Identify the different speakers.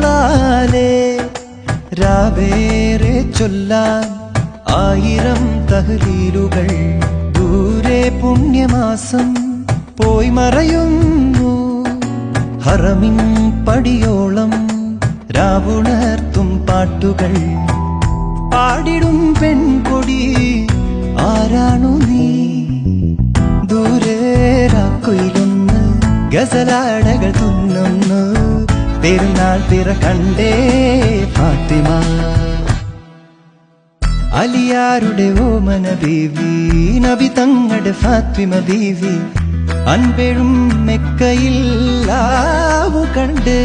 Speaker 1: റമദാനേ രാവേറെ ചൊല്ലാൻ 1000 തഹ്ലീലുകൾ ദൂരെ പുണ്യമാസം പോയി മറയുന്നു ഹറമിൻ പടിയോളം രാവുണർത്തും പാട്ടുകൾ പാടിടും പെൺകൊടി ആരാണു നീ ദൂരെ രാക്കൊയിലൊന്ന് ഗസലാടകൾ തുന്നുന്നു പെരുന്നാൾ പിറ കണ്ടേ ഫാത്തിമ അലിയാരുടെ ഓമന ബീവി നബി തങ്ങളുടെ ഫാത്തിമ ബീവി അൻപെഴും മെക്കയിൽ ആവു കണ്ട്